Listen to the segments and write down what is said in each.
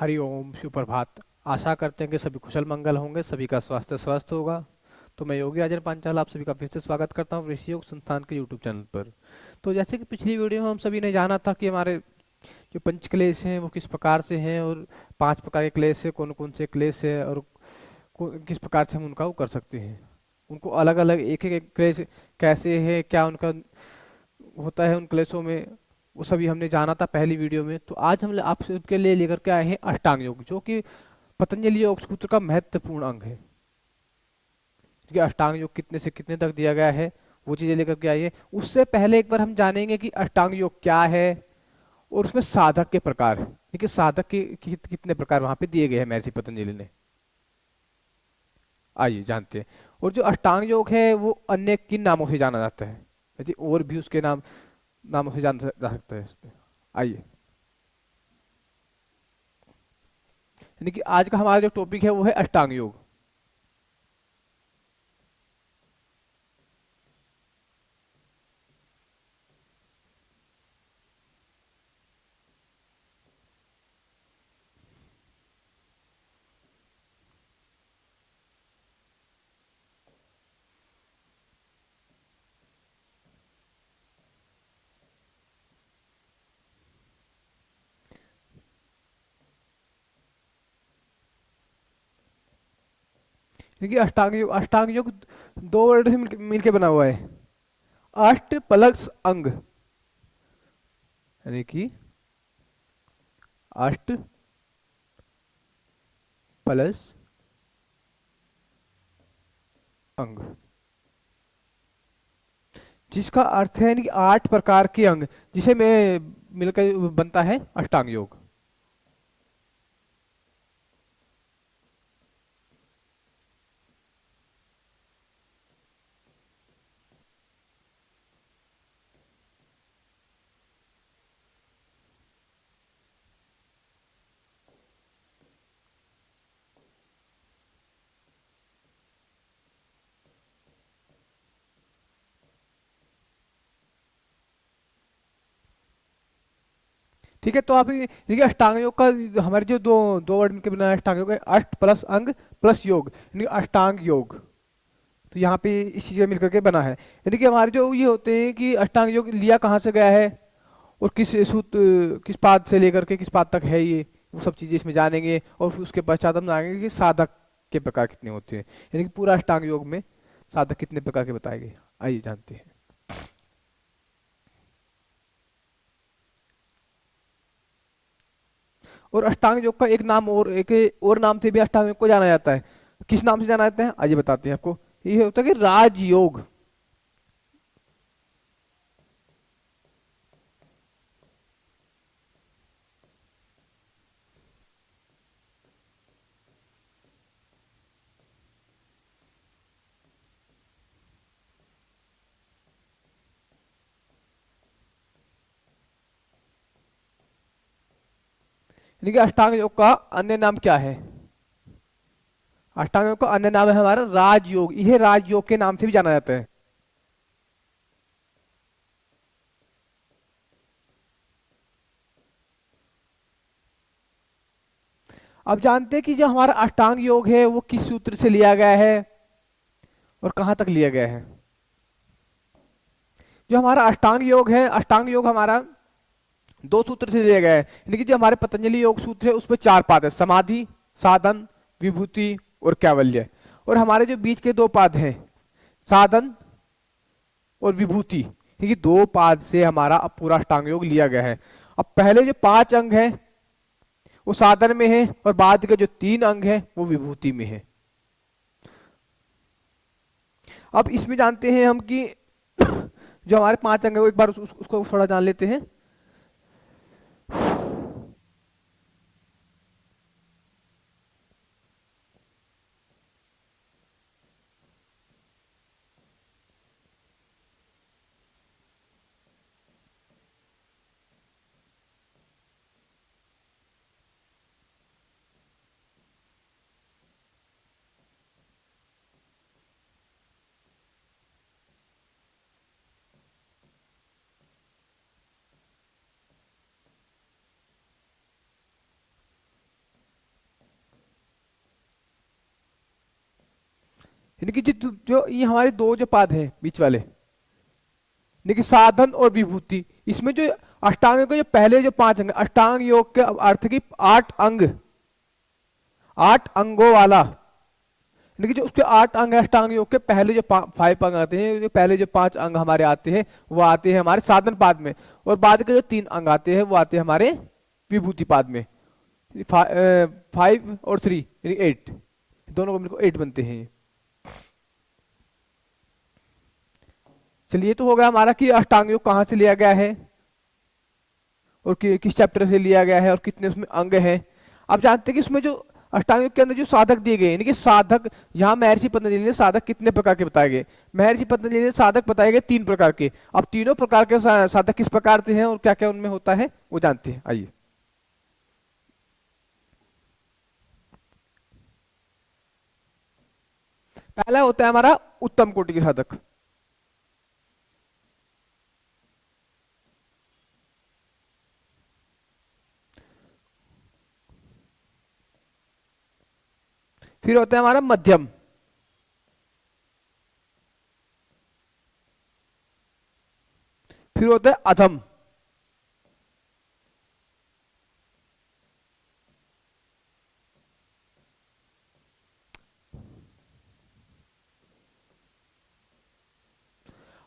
हरि ओम सुप्रभात। आशा करते हैं कि सभी कुशल मंगल होंगे, सभी का स्वास्थ्य स्वस्थ होगा। तो मैं योगी राजन पांचाल आप सभी का फिर से स्वागत करता हूँ ऋषि योग संस्थान के यूट्यूब चैनल पर। तो जैसे कि पिछली वीडियो में हम सभी ने जाना था कि हमारे जो पंच क्लेश हैं वो किस प्रकार से हैं, और 5 प्रकार के क्लेश है, कौन कौन से क्लेश है, और किस प्रकार से हम उनका वो कर सकते हैं। उनको अलग अलग एक एक क्लेश कैसे है, क्या उनका होता है उन क्लेशों में, वो सभी हमने जाना था पहली वीडियो में। तो आज हम आप सबके लिए लेकर के आए हैं अष्टांग योग, जो कि पतंजलि योग सूत्र का महत्वपूर्ण अंग है। कि अष्टांग योग कितने से कितने तक दिया गया है, वो चीजें लेकर के आइए। उससे पहले एक बार हम जानेंगे कि अष्टांग योग क्या है, और उसमें साधक के प्रकार, देखिए साधक के कितने प्रकार वहां पे दिए गए हैं महर्षि पतंजलि ने। आइए जानते हैं। और जो अष्टांग योग है वो अन्य किन नामों से जाना जाता है, यदि और भी उसके नामों से जाना जा सकता है इसमें। आइए, यानी कि आज का हमारा जो टॉपिक है वो है अष्टांग योग। देखिए अष्टांग योग दो वर्ड से मिलके बना हुआ है। अष्ट प्लस अंग, यानी कि अष्ट प्लस अंग, जिसका अर्थ है यानी कि 8 प्रकार के अंग, जिसे में मिलकर बनता है अष्टांग योग। ठीक है, तो आप देखिए अष्टांग योग का हमारे जो दो दो वर्ड मिलकर बना है अष्टांग योग है, अष्ट प्लस अंग प्लस योग, यानी कि अष्टांग योग। तो यहाँ पे इस चीज का मिलकर के बना है। यानी कि हमारे जो ये होते हैं कि अष्टांग योग लिया कहाँ से गया है, और किस सूत्र किस पाद से लेकर के किस पाद तक है ये, वो सब चीजें इसमें जानेंगे। और फिर उसके पश्चात हम जानेंगे कि साधक के प्रकार कितने होते हैं, यानी कि पूरा अष्टांग योग में साधक कितने प्रकार के बताए गए। आइए जानते हैं। और अष्टांग योग का एक नाम और एक और नाम से भी अष्टांग योग को जाना जाता है। किस नाम से जाना जाता है आइए बताते हैं आपको। ये होता है कि राजयोग। यानी कि अष्टांग योग का अन्य नाम क्या है, अष्टांग योग का अन्य नाम है हमारा राजयोग। यह राजयोग के नाम से भी जाना जाता है। अब जानते हैं कि जो हमारा अष्टांग योग है वो किस सूत्र से लिया गया है और कहाँ तक लिया गया है। जो हमारा अष्टांग योग है, अष्टांग योग हमारा दो सूत्र से लिया गया है। यानी कि जो हमारे पतंजलि योग सूत्र है उसमें 4 पाद है, समाधि, साधन, विभूति और कैवल्य। और हमारे जो बीच के 2 पाद हैं, साधन और विभूति, क्योंकि 2 पाद से हमारा अब पूरा अष्टांग योग लिया गया है। अब पहले जो 5 अंग है वो साधन में है, और बाद के जो 3 अंग है वो विभूति में है। अब इसमें जानते हैं हम कि जो हमारे 5 अंग है वो एक बार उसको थोड़ा जान लेते हैं। यानी कि जो ये हमारे दो जो पाद हैं बीच वाले, यानी कि साधन और विभूति, इसमें जो अष्टांग के जो पहले जो पांच अंग, अष्टांग योग के अर्थ की आठ अंग, आठ अंगों वाला, यानी कि जो उसके आठ अंग है अष्टांग योग के, पहले जो फाइव अंग आते हैं, जो पहले जो पांच अंग हमारे आते हैं वो आते हैं हमारे साधन पाद में, और बाद के जो तीन अंग आते हैं वो आते हैं हमारे विभूति पाद में। 5 और 3 यानी 8, दोनों को मिलकर 8 बनते हैं। चलिए, तो हो गया हमारा कि अष्टांग योग कहाँ से लिया गया है और किस चैप्टर से लिया गया है और कितने उसमें अंग हैं। आप जानते हैं कि उसमें जो अष्टांग योग के अंदर जो साधक दिए गए, यानी कि साधक, यहाँ महर्षि पतंजलि ने साधक कितने प्रकार के बताए गए, महर्षि पतंजलि ने साधक बताए गए 3 प्रकार के। अब तीनों प्रकार के साधक किस प्रकार से हैं और क्या क्या उनमें होता है वो जानते हैं, आइए। पहला होता है हमारा उत्तम कोटि के साधक। फिर होता है हमारा मध्यम। फिर होता है अधम।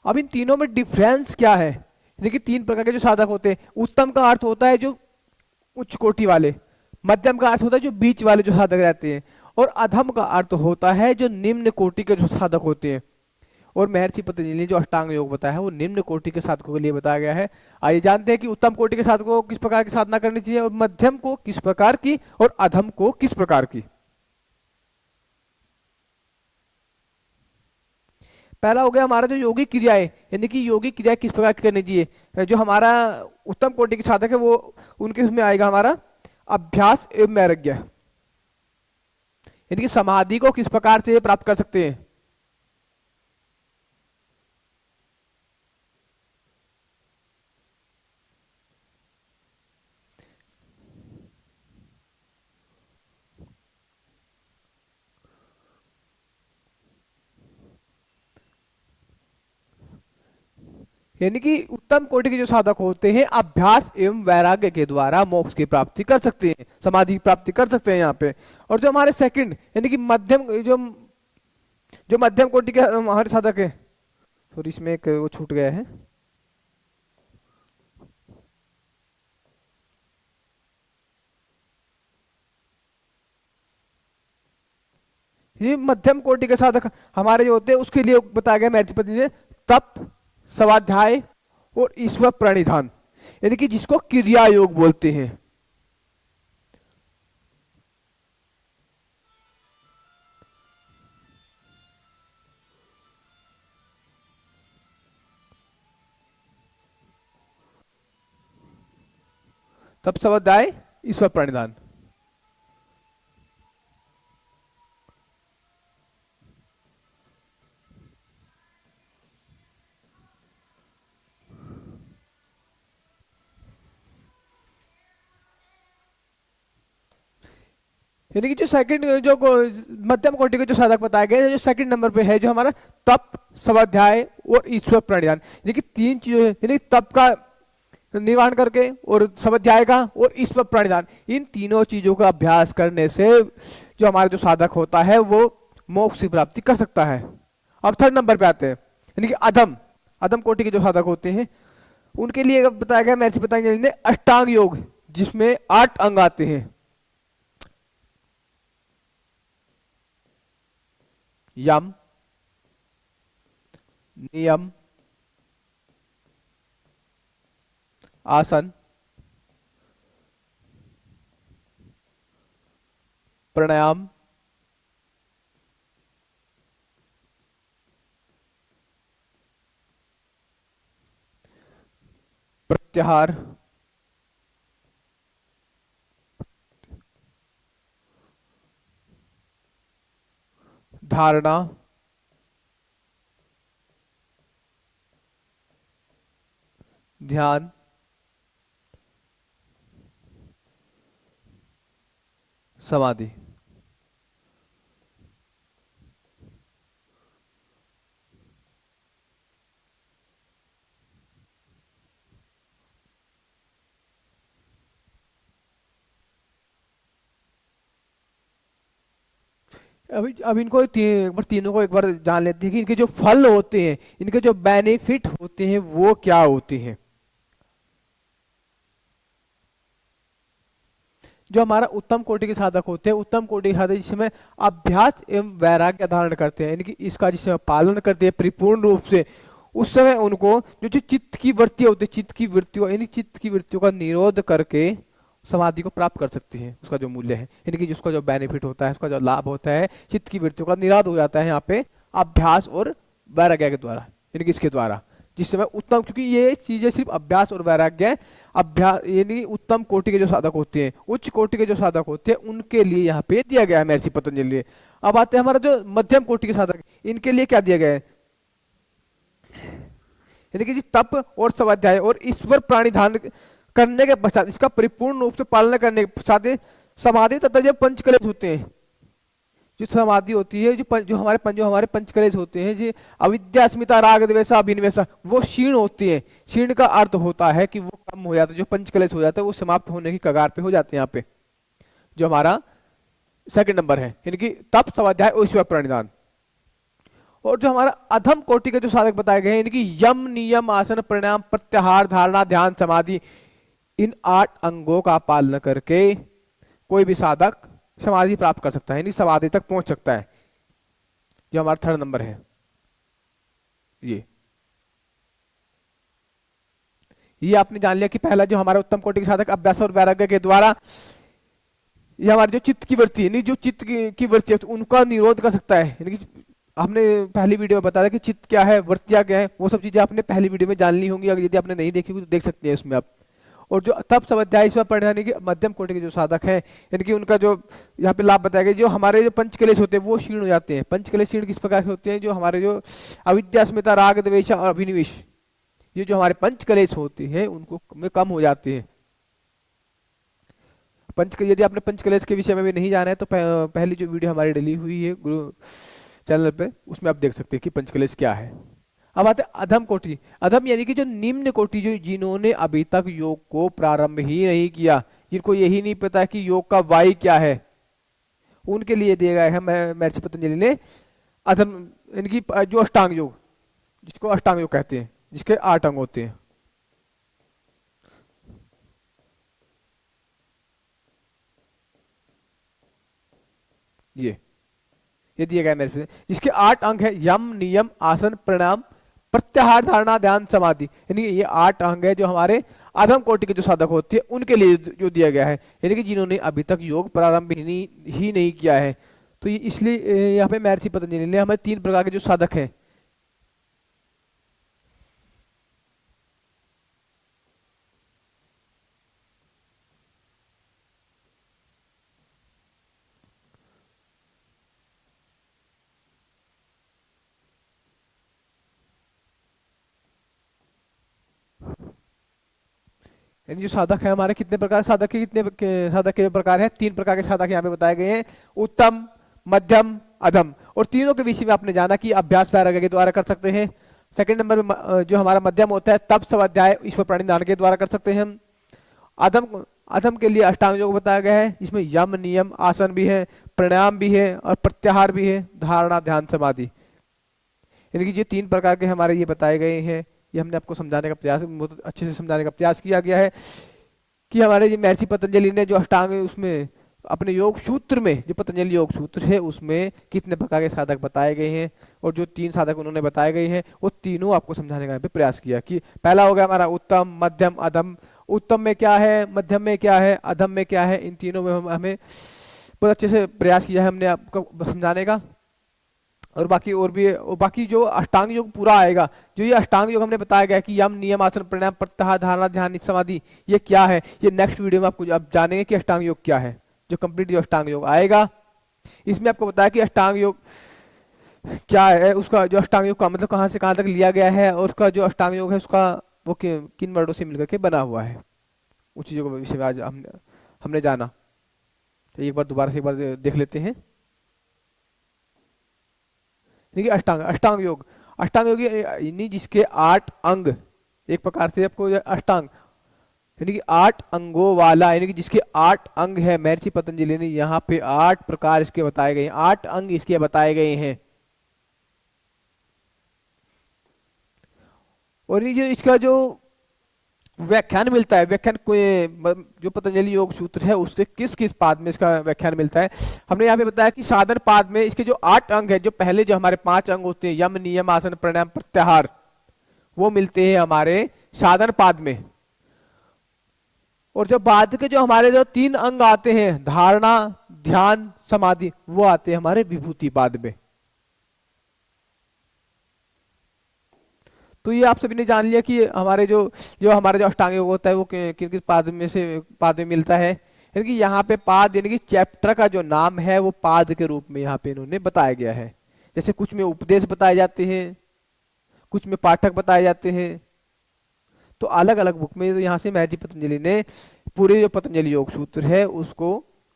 अब इन तीनों में डिफरेंस क्या है। देखिए, 3 प्रकार के जो साधक होते हैं, उत्तम का अर्थ होता है जो उच्च कोटि वाले, मध्यम का अर्थ होता है जो बीच वाले जो साधक रहते हैं, और अधम का अर्थ होता है जो निम्न कोटि के जो साधक होते हैं। और महर्षि पतंजलि ने जो अष्टांग योग बताया है वो निम्न कोटि के साधकों के लिए बताया गया है। आइए जानते हैं कि उत्तम कोटि के साधकों को किस प्रकार की साधना करनी चाहिए, और मध्यम को किस प्रकार की, और अधम को किस प्रकार की। पहला हो गया हमारा जो योगी क्रियाएं, यानी कि योगी क्रिया किस प्रकार की करनी चाहिए। जो हमारा उत्तम कोटि के साधक है वो, उनके उसमें आएगा हमारा अभ्यास एवं वैराग्य, यानी कि समाधि को किस प्रकार से प्राप्त कर सकते हैं। यानी कि उत्तम कोटि के जो साधक होते हैं अभ्यास एवं वैराग्य के द्वारा मोक्ष की प्राप्ति कर सकते हैं, समाधि की प्राप्ति कर सकते हैं यहाँ पे। और जो हमारे सेकंड यानी कि मध्यम, जो जो मध्यम कोटि के हमारे साधक है, सॉरी इसमें एक वो छूट गया है। ये मध्यम कोटि के साधक हमारे जो होते हैं उसके लिए बताया गया महर्षि ने तप, स्वाध्याय और ईश्वर प्रणिधान, यानी कि जिसको क्रिया योग बोलते हैं। तप, स्वाध्याय, ईश्वर प्रणिधान। यानी कि जो सेकंड जो मध्यम कोटि के जो साधक बताए गए, जो सेकंड नंबर पे है जो हमारा तप, स्वाध्याय और ईश्वर प्रणिधान, यानी कि 3 चीजें, यानी तप का निर्वाण करके, और स्वाध्याय का, और ईश्वर प्रणिधान, इन तीनों चीजों का अभ्यास करने से जो हमारा जो साधक होता है वो मोक्ष की प्राप्ति कर सकता है। अब थर्ड नंबर पे आते हैं, यानी कि अधम, अधम कोटि के जो साधक होते हैं उनके लिए बताया गया महर्षि पतंजलि ने अष्टांग योग, जिसमें 8 अंग आते हैं। यम, नियम, आसन, प्राणायाम, प्रत्याहार, धारणा, ध्यान, समाधि। अब इनको एक बार तीनों को एक बार जान लेते हैं कि इनके जो फल होते हैं, इनके जो बेनिफिट होते हैं वो क्या होते हैं। जो हमारा उत्तम कोटि के साधक होते हैं, उत्तम कोटि के साधक जिसमें अभ्यास एवं वैराग्य धारण करते हैं, यानी कि इसका जिसमें पालन करते हैं परिपूर्ण रूप से, उस समय उनको जो जो चित्त की वृत्तियां होती है, चित्त की वृत्तियों यानी चित्त की वृत्तियों का निरोध करके समाधि को प्राप्त कर सकती है। उसका जो मूल्य है, यानी कि जिसका जो बेनिफिट होता है, उसका जो लाभ होता है, चित्त की वृत्तियों का निराद हो जाता है यहाँ पे अभ्यास और वैराग्य के द्वारा, यानी कि इसके द्वारा। जिस समय उत्तम, क्योंकि ये चीजें सिर्फ अभ्यास और वैराग्य, अभ्यास यानी उत्तम कोटि के जो साधक होते हैं, उच्च कोटि के जो साधक होते हैं, उनके लिए यहाँ पे दिया गया है महर्षि पतंजलि ने। अब आते हैं हमारा जो मध्यम कोटि के साधक, इनके लिए क्या दिया गया है, यानी कि तप और स्वाध्याय और ईश्वर प्राणिधान करने के पश्चात, इसका परिपूर्ण रूप से पालन करने के पश्चात समाधि तथा जो पंचकलेश होते हैं, जो समाधि होती है, जो हमारे पंचकलेश होते हैं, जो अविद्या अस्मिता राग द्वेषा अभिनिवेशा, वो क्षीण होती है। क्षीण का अर्थ होता है कि वो कम हो जाता है, जो पंचकलेश हो जाता है वो समाप्त होने की कगार पे हो जाते हैं। यहाँ पे जो हमारा सेकंड नंबर है, यानी कि तप स्वाध्याय और ईश्वर प्रणिधान। और जो हमारा अधम कोटि के जो साधक बताए गए हैं, यानी कि यम नियम आसन प्राणायाम प्रत्याहार धारणा ध्यान समाधि, इन 8 अंगों का पालन करके कोई भी साधक समाधि प्राप्त कर सकता है, यानी समाधि तक पहुंच सकता है। जो हमारा थर्ड नंबर है, ये आपने जान लिया कि पहला जो हमारा उत्तम कोटि के साधक अभ्यास और वैराग्य के द्वारा ये हमारी जो चित्त की वृत्ति, यानी जो चित्त की वृत्ति है उनका निरोध कर सकता है। यानी कि हमने पहली वीडियो में बताया कि चित्त क्या है, वृत्तियां क्या है, वो सब चीजें आपने पहली वीडियो में जान ली होंगी, अगर यदि आपने नहीं देखी तो देख सकते हैं उसमें आप। और जो तप स्वाध्याय ईश्वर पढ़ने के मध्यम कोटि के जो साधक हैं, यानी कि उनका जो यहाँ पे लाभ बताया गया, जो हमारे जो पंचकलेश होते हैं वो क्षीण हो जाते हैं। पंचकलेश क्षीण किस प्रकार से होते हैं, जो हमारे जो अविद्या अस्मिता राग द्वेष और अभिनिवेश, ये जो हमारे पंचकलेश होते हैं उनको में कम हो जाते हैं। यदि आपने पंचकलेश के विषय में भी नहीं जाना है तो पहली जो वीडियो हमारी डली हुई है गुरु चैनल पे, उसमें आप देख सकते हैं कि पंचकलेश क्या है। अब आते हैं अधम कोटि। अधम यानी कि जो निम्न कोटि, जो जिन्होंने अभी तक योग को प्रारंभ ही नहीं किया, जिनको यही नहीं पता कि योग का वाई क्या है, उनके लिए दिया गया है महर्षि पतंजलि ने अधम, यानी कि जो अष्टांग योग, जिसको अष्टांग योग कहते हैं, जिसके 8 अंग होते हैं। ये दिया गया मेरे, जिसके 8 अंग है, यम नियम आसन प्राणायाम प्रत्याहार धारणा ध्यान समाधि, यानी ये 8 अंग है जो हमारे अधम कोटि के जो साधक होते हैं उनके लिए जो दिया गया है, यानी कि जिन्होंने अभी तक योग प्रारंभ ही नहीं किया है। तो ये इसलिए यहाँ पे महर्षि पतंजलि ने हमें 3 प्रकार के जो साधक हैं, यानी जो साधक है हमारे, कितने प्रकार साधक के, साधक के प्रकार है, 3 प्रकार के साधक यहाँ पे बताए गए हैं, उत्तम मध्यम अधम। और तीनों के विषय में आपने जाना कि अभ्यास वैराग्य के द्वारा कर सकते हैं। सेकंड नंबर में जो हमारा मध्यम होता है तप स्वाध्याय ईश्वर प्रणिधान के द्वारा कर सकते हैं हम। अधम अधम के लिए अष्टांग योग बताया गया है, जिसमें यम नियम आसन भी है, प्राणायाम भी है और प्रत्याहार भी है, धारणा ध्यान समाधि, यानी कि ये 3 प्रकार के हमारे ये बताए गए हैं। ये हमने आपको समझाने का प्रयास, बहुत अच्छे से समझाने का प्रयास किया गया है कि हमारे ये महर्षि पतंजलि ने जो अष्टांग है उसमें अपने योग सूत्र में, जो पतंजलि योग सूत्र है उसमें कितने प्रकार के साधक बताए गए हैं, और जो 3 साधक उन्होंने बताए गए हैं वो तीनों आपको समझाने का प्रयास किया। कि पहला हो गया हमारा उत्तम मध्यम अधम, उत्तम में क्या है, मध्यम में क्या है, अधम में क्या है, इन तीनों में हमें बहुत अच्छे से प्रयास किया है हमने आपको समझाने का। और बाकी जो अष्टांग योग पूरा आएगा, जो ये अष्टांग योग हमने बताया गया कि यम नियम आसन प्राणायाम प्रत्याहार धारणा ध्यान समाधि, ये क्या है, ये नेक्स्ट वीडियो में आपको आप जानेंगे कि अष्टांग योग क्या है। जो कंप्लीट जो अष्टांग योग आएगा इसमें आपको बताया कि अष्टांग योग क्या है, उसका जो अष्टांग योग का मतलब कहाँ से कहाँ तक लिया गया है, और उसका जो अष्टांग योग है उसका वो किन वर्डों से मिलकर के बना हुआ है, उन चीजों के विषय में आज हमने जाना। तो एक बार दोबारा से एक बार देख लेते हैं। देखिए अष्टांग योग, यानी जिसके 8 अंग, एक प्रकार से आपको अष्टांग यानी कि 8 अंगों वाला, यानी कि जिसके 8 अंग है, महर्षि पतंजलि ने यहाँ पे 8 प्रकार इसके बताए गए हैं, 8 अंग इसके बताए गए हैं। और ये जो इसका जो व्याख्यान मिलता है, व्याख्यान कोई जो पतंजलि योग सूत्र है उससे किस किस पाद में इसका व्याख्यान मिलता है, हमने यहाँ पे बताया कि साधन पाद में इसके जो 8 अंग है, जो पहले जो हमारे 5 अंग होते हैं, यम नियम आसन प्राणायाम प्रत्याहार, वो मिलते हैं हमारे साधन पाद में। और जो बाद के जो हमारे जो 3 अंग आते हैं, धारणा, ध्यान, समाधि, वो आते हैं हमारे विभूति पाद में। तो ये आप सभी ने जान लिया कि हमारे जो जो हमारे जो अष्टांग योग होता है वो किन किस पाद में से पाद में मिलता है। यानी कि यहाँ पे पाद, यानी कि चैप्टर का जो नाम है वो पाद के रूप में यहाँ पे इन्होंने बताया गया है। जैसे कुछ में उपदेश बताए जाते हैं, कुछ में पाठक बताए जाते हैं। तो अलग अलग बुक में यहाँ से महर्षि पतंजलि ने पूरे जो पतंजलि योग सूत्र है उसको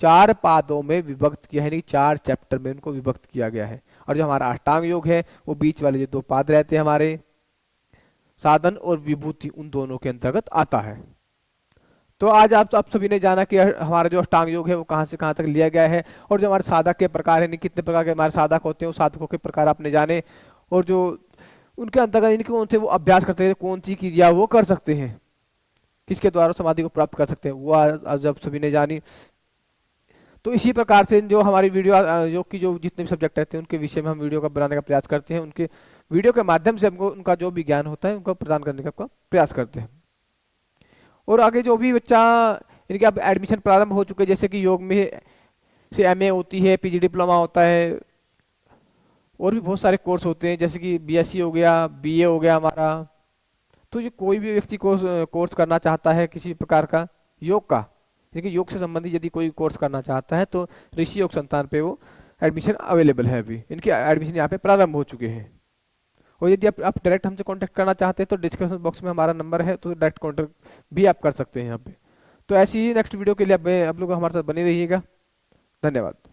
4 पादों में विभक्त किया है, यानी 4 चैप्टर में उनको विभक्त किया गया है। और जो हमारा अष्टांग योग है वो बीच वाले जो 2 पाद रहते हैं हमारे साधन और विभूति, उन दोनों के अंतर्गत आता है। तो आज आप सभी ने जाना कि हमारा जो अष्टांग योग है वो कहाँ से कहाँ तक लिया गया है, और जो हमारे साधक के प्रकार है, कितने प्रकार के हमारे साधक होते हैं, वो साधकों के प्रकार आपने जाने, और जो उनके अंतर्गत यानी कौन से वो अभ्यास करते हैं, कौन सी क्रिया वो कर सकते हैं, किसके द्वारा समाधि को प्राप्त कर सकते हैं, वो आज आप सभी ने जानी। तो इसी प्रकार से जो हमारी वीडियो योग की जो जितने भी सब्जेक्ट रहते हैं उनके विषय में हम वीडियो का बनाने का प्रयास करते हैं, उनके वीडियो के माध्यम से हमको उनका जो भी ज्ञान होता है उनको प्रदान करने का प्रयास करते हैं। और आगे जो भी बच्चा, यानी कि अब एडमिशन प्रारंभ हो चुके, जैसे कि योग में से एमए होती है, पीजी डिप्लोमा होता है, और भी बहुत सारे कोर्स होते हैं, जैसे कि बीएससी हो गया, बीए हो गया हमारा। तो ये कोई भी व्यक्ति कोर्स करना चाहता है किसी प्रकार का योग का, यानी कि योग से संबंधित यदि कोई कोर्स करना चाहता है तो ऋषि योग संस्थान पे वो एडमिशन अवेलेबल है। अभी इनके एडमिशन यहाँ पे प्रारंभ हो चुके हैं। और यदि आप डायरेक्ट हमसे कांटेक्ट करना चाहते हैं तो डिस्क्रिप्शन बॉक्स में हमारा नंबर है, तो डायरेक्ट कांटेक्ट भी आप कर सकते हैं यहाँ पे। तो ऐसी ही नेक्स्ट वीडियो के लिए आप लोग हमारे साथ बने रहिएगा। धन्यवाद।